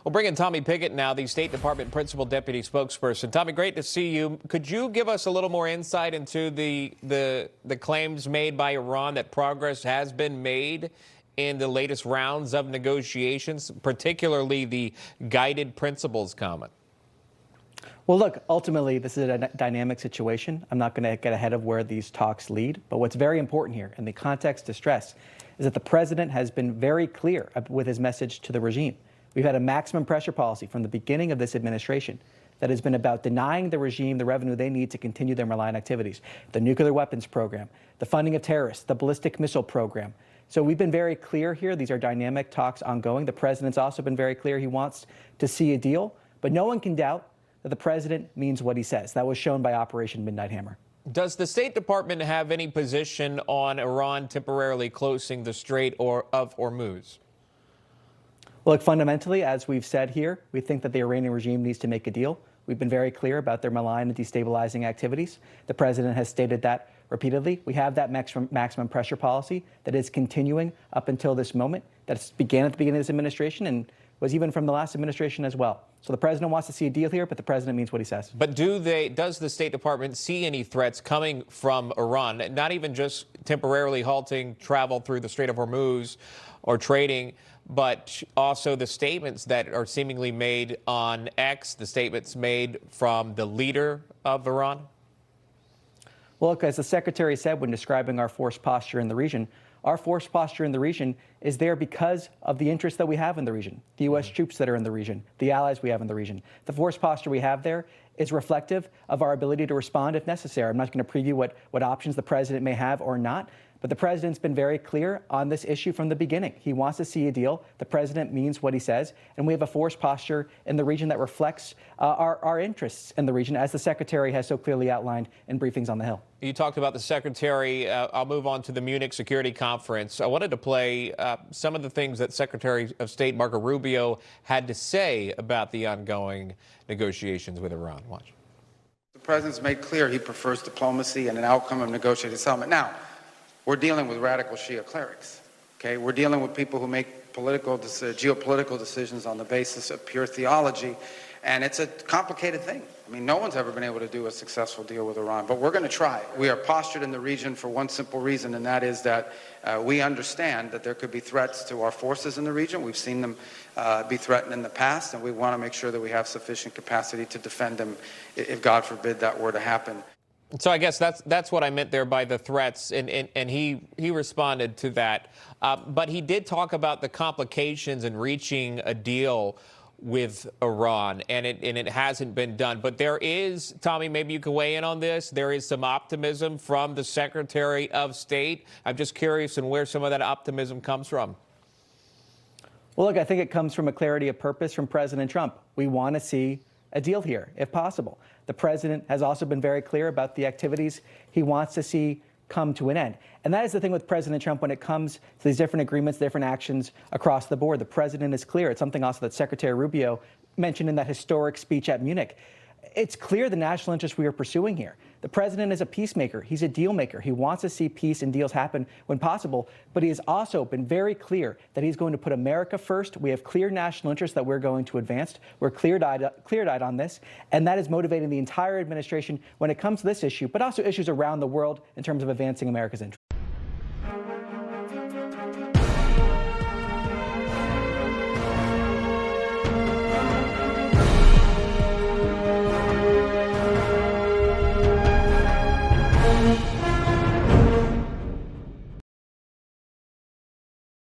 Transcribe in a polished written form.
We'll bring in Tommy Pigott now, the State Department Principal Deputy Spokesperson. Tommy, great to see you. Could you give us a little more insight into the claims made by Iran that progress has been made in the latest rounds of negotiations, particularly the guided principles comment? Well, look, ultimately, this is a dynamic situation. I'm not going to get ahead of where these talks lead. But what's very important here, in the context to stress, is that the president has been very clear with his message to the regime. We've had a maximum pressure policy from the beginning of this administration that has been about denying the regime the revenue they need to continue their malign activities. The nuclear weapons program, the funding of terrorists, the ballistic missile program. So we've been very clear here. These are dynamic talks ongoing. The president's also been very clear he wants to see a deal. But no one can doubt that the president means what he says. That was shown by Operation Midnight Hammer. Does the State Department have any position on Iran temporarily closing the Strait of Hormuz? Well, look, fundamentally, as we've said here, we think that the Iranian regime needs to make a deal. We've been very clear about their malign and destabilizing activities. The president has stated that repeatedly. We have that maximum pressure policy that is continuing up until this moment. That began at the beginning of this administration and was even from the last administration as well. So the president wants to see a deal here, but the president means what he says. But does the State Department see any threats coming from Iran, not even just temporarily halting travel through the Strait of Hormuz or trading, but also the statements that are seemingly made on X, the statements made from the leader of Iran? Well, look, as the secretary said when describing our force posture in the region, our force posture in the region is there because of the interests that we have in the region, the U.S. troops that are in the region, the allies we have in the region. The force posture we have there is reflective of our ability to respond if necessary. I'm not going to preview what options the president may have or not, but the president's been very clear on this issue from the beginning. He wants to see a deal. The president means what he says, and we have a force posture in the region that reflects our interests in the region, as the secretary has so clearly outlined in briefings on the Hill. You talked about the secretary. I'll move on to the Munich Security Conference. I wanted to play some of the things that Secretary of State Marco Rubio had to say about the ongoing negotiations with Iran. Watch. The president's made clear he prefers diplomacy and an outcome of negotiated settlement. Now, we're dealing with radical Shia clerics, okay? We're dealing with people who make geopolitical decisions on the basis of pure theology, and it's a complicated thing. I mean, no one's ever been able to do a successful deal with Iran, but we're going to try. We are postured in the region for one simple reason, and that is that we understand that there could be threats to our forces in the region. We've seen them be threatened in the past, and we want to make sure that we have sufficient capacity to defend them if, God forbid, that were to happen. So I guess that's what I meant there by the threats, and he responded to that. But he did talk about the complications in reaching a deal with Iran, and it hasn't been done. But there is, Tommy, maybe you can weigh in on this, there is some optimism from the Secretary of State. I'm just curious in where some of that optimism comes from. Well, look, I think it comes from a clarity of purpose from President Trump. We want to see a deal here, if possible. The president has also been very clear about the activities he wants to see come to an end. And that is the thing with President Trump when it comes to these different agreements, different actions across the board. The president is clear. It's something also that Secretary Rubio mentioned in that historic speech at Munich. It's clear the national interest we are pursuing here. The president is a peacemaker. He's a deal maker. He wants to see peace and deals happen when possible, but he has also been very clear that he's going to put America first. We have clear national interests that we're going to advance. We're clear-eyed on this, and that is motivating the entire administration when it comes to this issue, but also issues around the world in terms of advancing America's interests.